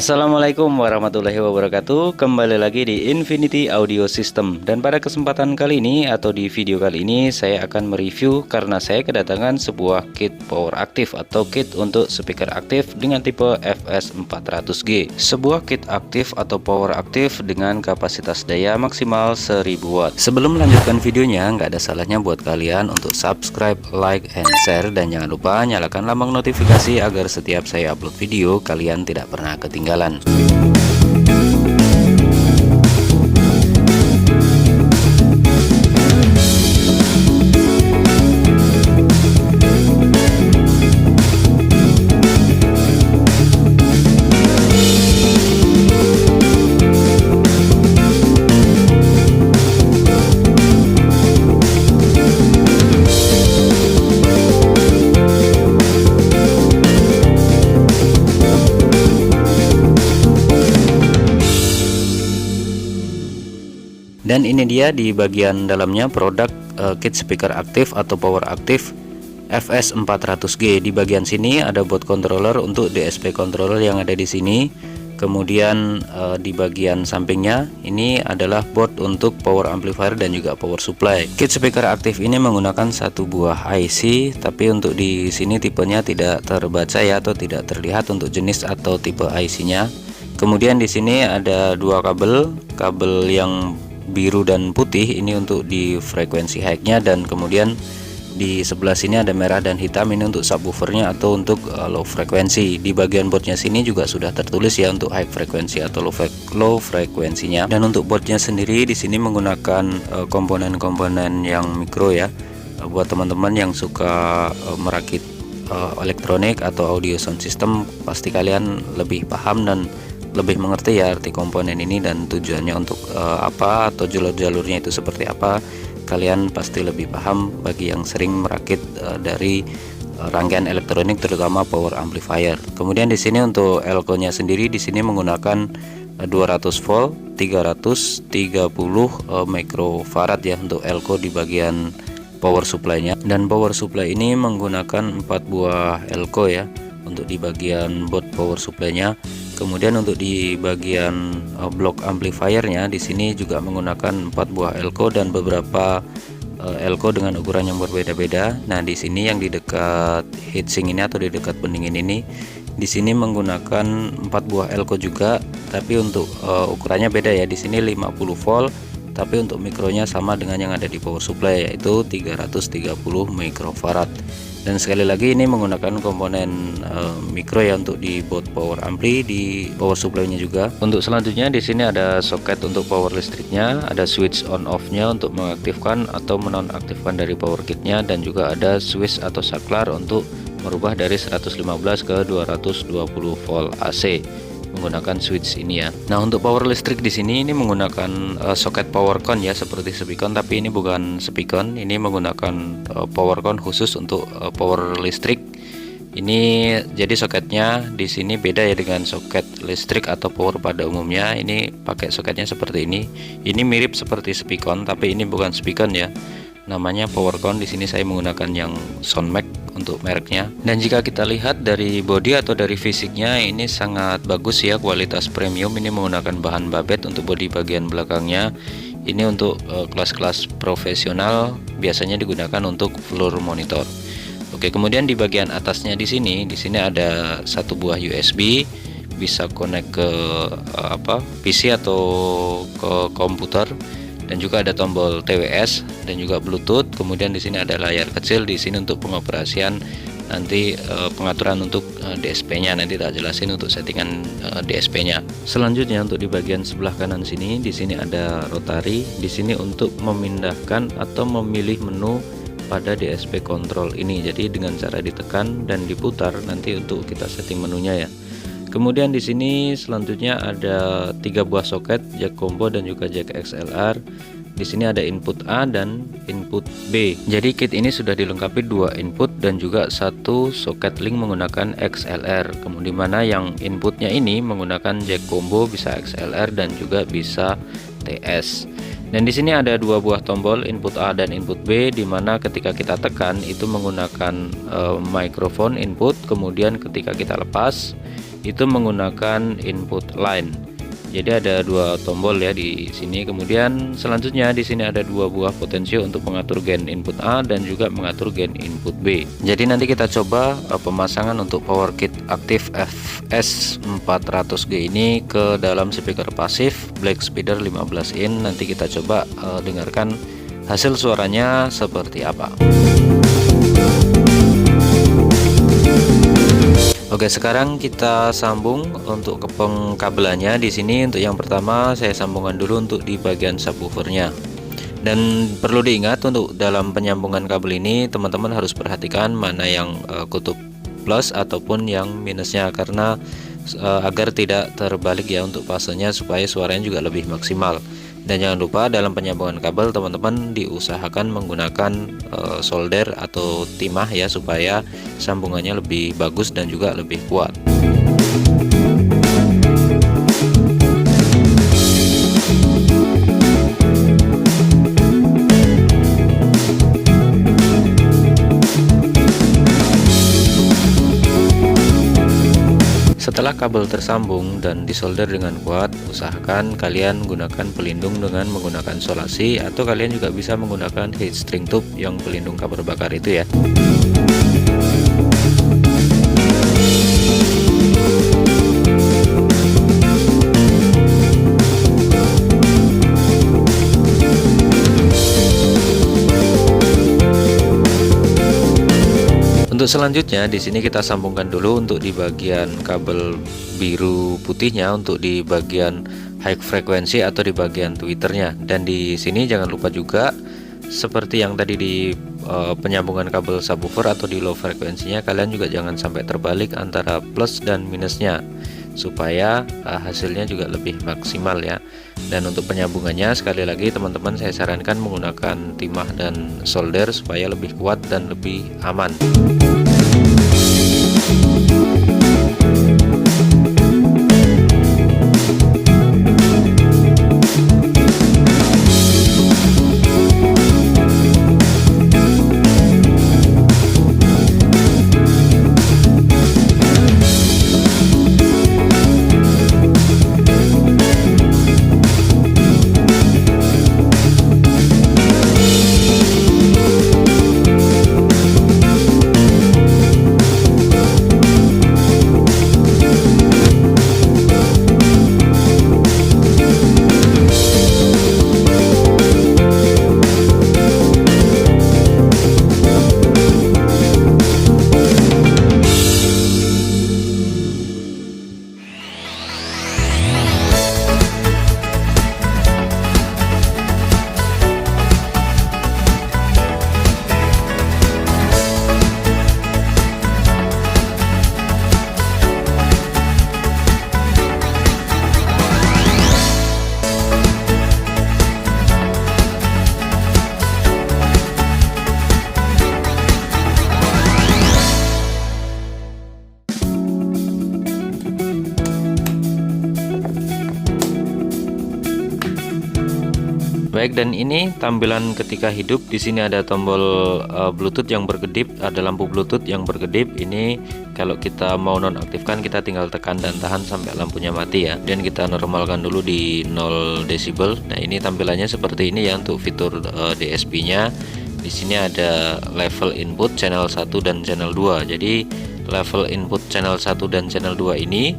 Assalamualaikum warahmatullahi wabarakatuh. Kembali lagi di Infinity Audio System. Dan pada kesempatan kali ini atau di video kali ini saya akan mereview karena saya kedatangan sebuah kit power aktif atau kit untuk speaker aktif dengan tipe FS400G. Sebuah kit aktif atau power aktif dengan kapasitas daya maksimal 1000 watt. Sebelum melanjutkan videonya, nggak ada salahnya buat kalian untuk subscribe, like, and share, dan jangan lupa nyalakan lambang notifikasi agar setiap saya upload video kalian tidak pernah ketinggalan. Dan ini dia di bagian dalamnya produk kit speaker aktif atau power aktif FS400G. Di bagian sini ada board controller untuk DSP controller yang ada di sini. Kemudian di bagian sampingnya ini adalah board untuk power amplifier dan juga power supply. Kit speaker aktif ini menggunakan satu buah IC, tapi untuk di sini tipenya tidak terbaca ya, atau tidak terlihat untuk jenis atau tipe IC-nya. Kemudian di sini ada dua kabel yang biru dan putih, ini untuk di frekuensi high-nya, dan kemudian di sebelah sini ada merah dan hitam, ini untuk subwoofernya atau untuk low frekuensi. Di bagian boardnya sini juga sudah tertulis ya untuk high frekuensi atau low frekuensinya. Dan untuk boardnya sendiri di sini menggunakan komponen-komponen yang mikro ya. Buat teman-teman yang suka merakit elektronik atau audio sound system, pasti kalian lebih paham dan lebih mengerti ya arti komponen ini dan tujuannya untuk apa, atau jalur-jalurnya itu seperti apa. Kalian pasti lebih paham bagi yang sering merakit dari rangkaian elektronik, terutama power amplifier. Kemudian di sini untuk elko-nya sendiri di sini menggunakan 200 volt 330 microfarad ya untuk elko di bagian power supply-nya. Dan power supply ini menggunakan 4 buah elko ya untuk di bagian board power supply-nya. Kemudian untuk di bagian blok amplifiernya di sini juga menggunakan 4 buah elko dan beberapa elko dengan ukuran yang berbeda-beda. Nah, di sini yang di dekat heatsink ini atau di dekat pendingin ini di sini menggunakan 4 buah elko juga, tapi untuk ukurannya beda ya. Di sini 50 volt, tapi untuk mikronya sama dengan yang ada di power supply, yaitu 330 microfarad. Dan sekali lagi ini menggunakan komponen mikro ya untuk di board power ampli, di power supply-nya juga. Untuk selanjutnya di sini ada soket untuk power listriknya, ada switch on off-nya untuk mengaktifkan atau menonaktifkan dari power kit-nya, dan juga ada switch atau saklar untuk merubah dari 115 ke 220 volt AC menggunakan switch ini ya. Nah, untuk power listrik di sini ini menggunakan soket powercon ya, seperti Spicon, tapi ini bukan Spicon. Ini menggunakan powercon khusus untuk power listrik. Ini jadi soketnya di sini beda ya dengan soket listrik atau power pada umumnya. Ini pakai soketnya seperti ini. Ini mirip seperti Spicon, tapi ini bukan Spicon ya. Namanya powercon. Di sini saya menggunakan yang Soundmax untuk mereknya. Dan jika kita lihat dari body atau dari fisiknya, ini sangat bagus ya, kualitas premium. Ini menggunakan bahan babet untuk body bagian belakangnya. Ini untuk kelas-kelas profesional, biasanya digunakan untuk floor monitor. Oke, kemudian di bagian atasnya di sini ada satu buah USB, bisa connect ke PC atau ke komputer. Dan juga ada tombol TWS dan juga Bluetooth. Kemudian di sini ada layar kecil di sini untuk pengoperasian nanti pengaturan untuk DSP-nya. Nanti tak jelasin untuk settingan DSP-nya. Selanjutnya untuk di bagian sebelah kanan sini, di sini ada rotary. Di sini untuk memindahkan atau memilih menu pada DSP control ini. Jadi dengan cara ditekan dan diputar nanti untuk kita setting menunya ya. Kemudian di sini selanjutnya ada 3 buah soket, jack combo dan juga jack XLR. Di sini ada input A dan input B. Jadi kit ini sudah dilengkapi 2 input dan juga 1 soket link menggunakan XLR. Kemudian mana yang inputnya ini menggunakan jack combo, bisa XLR dan juga bisa TS. Dan di sini ada 2 buah tombol input A dan input B, di mana ketika kita tekan itu menggunakan mikrofon input, kemudian ketika kita lepas itu menggunakan input line. Jadi ada dua tombol ya di sini. Kemudian selanjutnya di sini ada dua buah potensio untuk mengatur gain input A dan juga mengatur gain input B. Jadi nanti kita coba pemasangan untuk power kit aktif FS400G ini ke dalam speaker pasif Black Speeder 15 in. Nanti kita coba dengarkan hasil suaranya seperti apa. Oke, sekarang kita sambung untuk ke pengkabelannya. Di sini untuk yang pertama saya sambungkan dulu untuk di bagian subwoofernya. Dan perlu diingat untuk dalam penyambungan kabel ini teman-teman harus perhatikan mana yang kutub plus ataupun yang minusnya, karena agar tidak terbalik ya untuk fasenya, supaya suaranya juga lebih maksimal. Dan jangan lupa dalam penyambungan kabel teman-teman diusahakan menggunakan solder atau timah ya, supaya sambungannya lebih bagus dan juga lebih kuat. Setelah kabel tersambung dan disolder dengan kuat, usahakan kalian gunakan pelindung dengan menggunakan solasi, atau kalian juga bisa menggunakan heat string tube yang pelindung cover bakar itu ya. Untuk selanjutnya di sini kita sambungkan dulu untuk di bagian kabel biru putihnya untuk di bagian high frequency atau di bagian tweeternya. Dan di sini jangan lupa juga seperti yang tadi di penyambungan kabel subwoofer atau di low frekuensinya, kalian juga jangan sampai terbalik antara plus dan minusnya, supaya hasilnya juga lebih maksimal ya. Dan untuk penyambungannya sekali lagi teman-teman saya sarankan menggunakan timah dan solder supaya lebih kuat dan lebih aman. Baik, dan ini tampilan ketika hidup. Di sini ada tombol Bluetooth yang berkedip, ada lampu Bluetooth yang berkedip. Ini kalau kita mau nonaktifkan kita tinggal tekan dan tahan sampai lampunya mati ya. Dan kita normalkan dulu di 0 desibel. Nah, ini tampilannya seperti ini ya untuk fitur DSP-nya. Di sini ada level input channel 1 dan channel 2. Jadi level input channel 1 dan channel 2 ini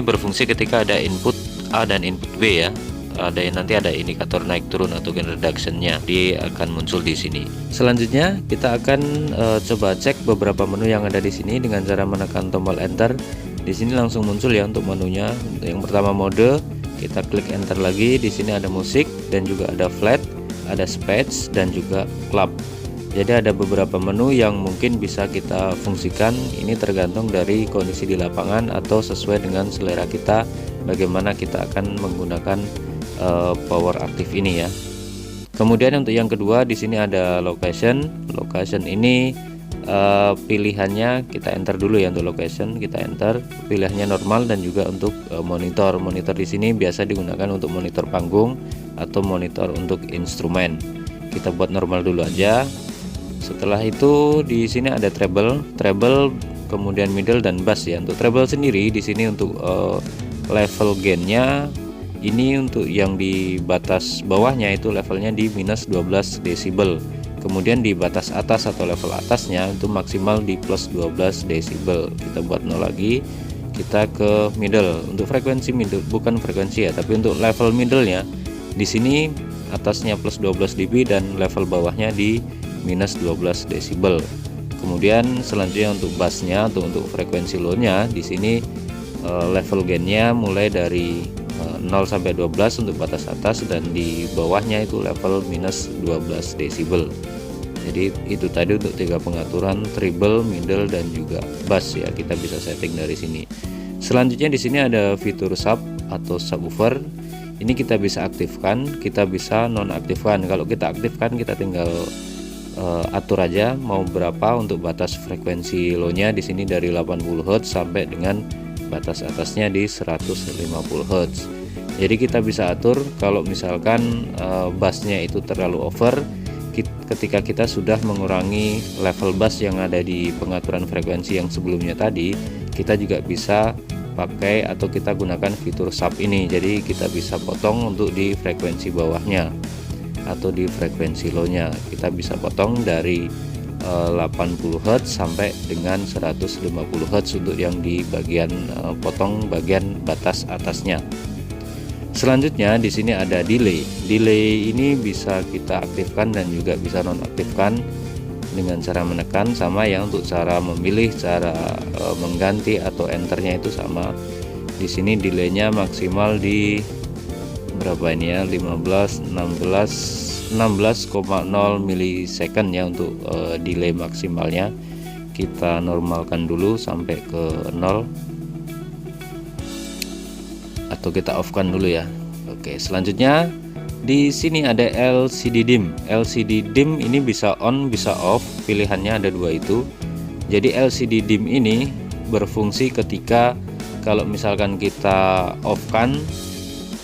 berfungsi ketika ada input A dan input B ya. Nanti ada indikator naik turun atau gain reduction-nya, dia akan muncul di sini. Selanjutnya kita akan coba cek beberapa menu yang ada di sini dengan cara menekan tombol enter. Di sini langsung muncul ya untuk menunya. Untuk yang pertama mode, kita klik enter lagi. Di sini ada musik dan juga ada flat, ada speech dan juga club. Jadi ada beberapa menu yang mungkin bisa kita fungsikan. Ini tergantung dari kondisi di lapangan atau sesuai dengan selera kita, bagaimana kita akan menggunakan power aktif ini ya. Kemudian untuk yang kedua di sini ada location. Location ini pilihannya kita enter dulu ya. Untuk location kita enter pilihannya normal dan juga untuk monitor. Monitor di sini biasa digunakan untuk monitor panggung atau monitor untuk instrumen. Kita buat normal dulu aja. Setelah itu di sini ada treble. Treble kemudian middle dan bass ya. Untuk treble sendiri di sini untuk level gainnya ini untuk yang di batas bawahnya itu levelnya di minus 12 desibel. Kemudian di batas atas atau level atasnya itu maksimal di plus 12 desibel. Kita buat 0 lagi, kita ke middle. Untuk frekuensi middle, bukan frekuensi ya, tapi untuk level middle-nya di sini atasnya plus 12 dB dan level bawahnya di minus 12 desibel. Kemudian selanjutnya untuk bassnya, untuk frekuensi low-nya di sini level gainnya mulai dari 0 sampai 12 untuk batas atas, dan di bawahnya itu level minus 12 desibel. Jadi itu tadi untuk 3 pengaturan treble, middle dan juga bass ya, kita bisa setting dari sini. Selanjutnya di sini ada fitur sub atau subwoofer. Ini kita bisa aktifkan, kita bisa nonaktifkan. Kalau kita aktifkan kita tinggal atur aja mau berapa untuk batas frekuensi low-nya di sini dari 80 Hz sampai dengan batas atasnya di 150 Hz. Jadi kita bisa atur kalau misalkan bassnya itu terlalu over, ketika kita sudah mengurangi level bass yang ada di pengaturan frekuensi yang sebelumnya tadi, kita juga bisa pakai atau kita gunakan fitur sub ini. Jadi kita bisa potong untuk di frekuensi bawahnya atau di frekuensi low-nya. Kita bisa potong dari 80 Hz sampai dengan 150 Hz untuk yang di bagian potong bagian batas atasnya. Selanjutnya di sini ada delay. Delay ini bisa kita aktifkan dan juga bisa nonaktifkan dengan cara menekan, sama ya. Untuk cara memilih, cara mengganti atau enternya itu sama. Di sini delaynya maksimal di berapa ini ya, 16,0 milisecond ya untuk delay maksimalnya. Kita normalkan dulu sampai ke 0 atau kita off kan dulu ya. Oke, selanjutnya di sini ada LCD dim. LCD dim ini bisa on bisa off, pilihannya ada dua itu. Jadi LCD dim ini berfungsi ketika kalau misalkan kita off kan,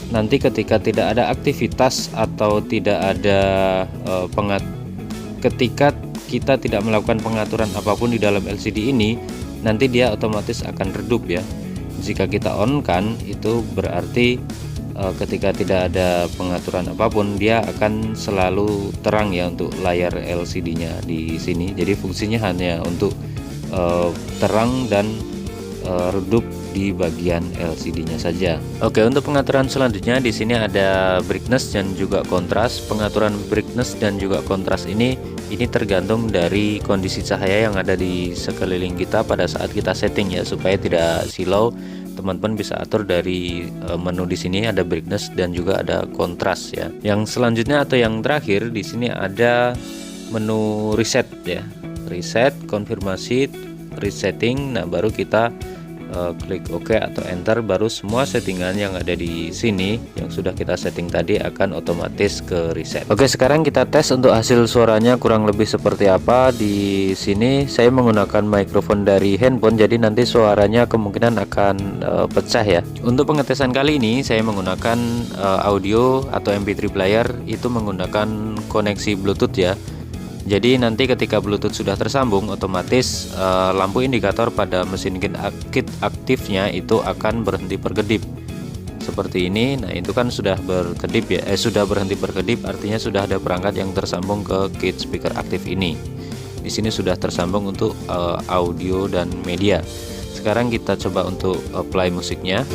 nanti ketika tidak ada aktivitas atau tidak ada ketika kita tidak melakukan pengaturan apapun di dalam LCD ini, nanti dia otomatis akan redup ya. Jika kita on kan, itu berarti ketika tidak ada pengaturan apapun, dia akan selalu terang ya untuk layar LCD-nya di sini. Jadi fungsinya hanya untuk terang dan redup di bagian LCD-nya saja. Oke, untuk pengaturan selanjutnya di sini ada brightness dan juga kontras. Pengaturan brightness dan juga kontras ini tergantung dari kondisi cahaya yang ada di sekeliling kita pada saat kita setting ya, supaya tidak silau. Teman-teman bisa atur dari menu di sini, ada brightness dan juga ada kontras ya. Yang selanjutnya atau yang terakhir di sini ada menu reset ya. Reset, konfirmasi, resetting. Nah, baru kita klik OK atau enter, baru semua settingan yang ada di sini yang sudah kita setting tadi akan otomatis ke reset. Oke, sekarang kita tes untuk hasil suaranya kurang lebih seperti apa. Di sini saya menggunakan mikrofon dari handphone, jadi nanti suaranya kemungkinan akan pecah ya. Untuk pengetesan kali ini saya menggunakan audio atau MP3 player, itu menggunakan koneksi Bluetooth ya. Jadi nanti ketika Bluetooth sudah tersambung, otomatis lampu indikator pada mesin kit aktifnya itu akan berhenti berkedip seperti ini. Nah, itu kan sudah berkedip ya, sudah berhenti berkedip, artinya sudah ada perangkat yang tersambung ke kit speaker aktif ini. Di sini sudah tersambung untuk audio dan media. Sekarang kita coba untuk play musiknya.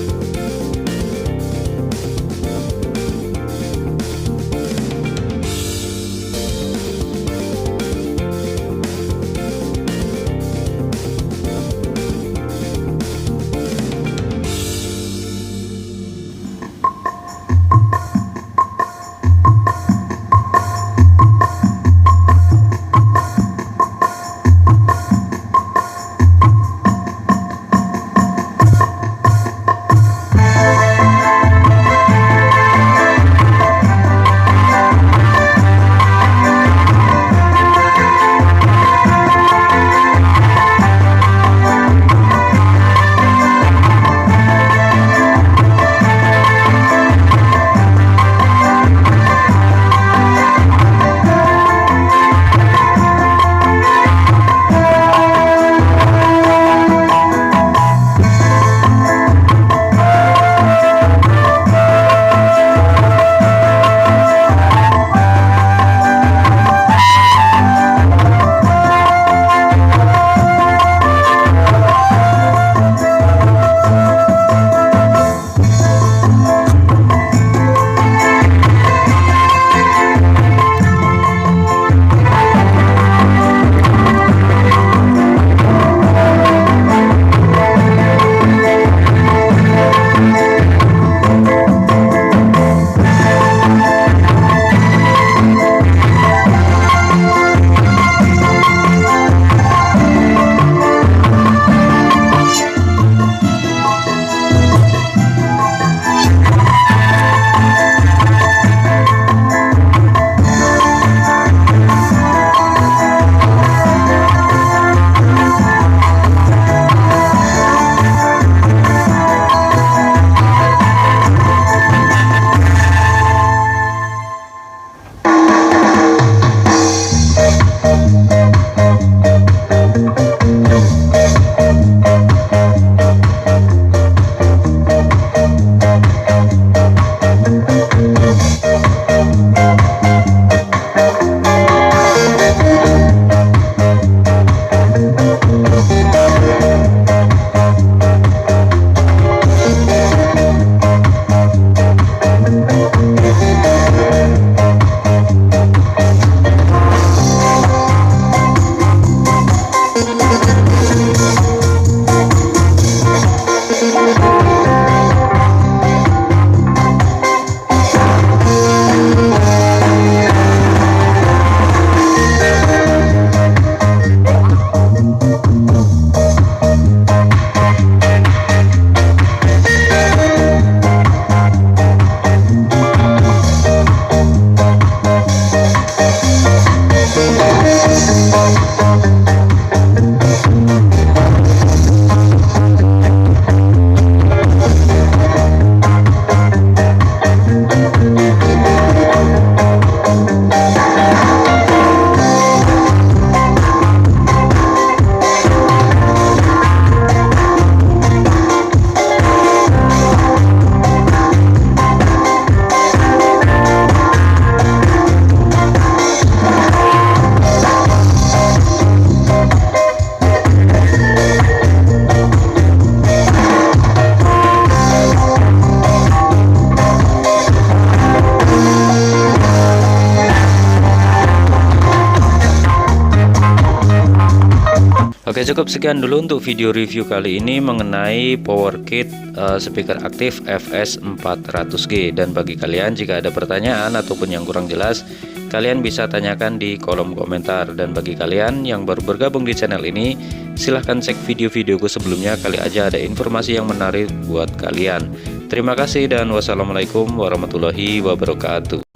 Oke, cukup sekian dulu untuk video review kali ini mengenai power kit speaker aktif FS400G. Dan bagi kalian jika ada pertanyaan ataupun yang kurang jelas, kalian bisa tanyakan di kolom komentar. Dan bagi kalian yang baru bergabung di channel ini, silahkan cek video-videoku sebelumnya, kali aja ada informasi yang menarik buat kalian. Terima kasih dan wassalamualaikum warahmatullahi wabarakatuh.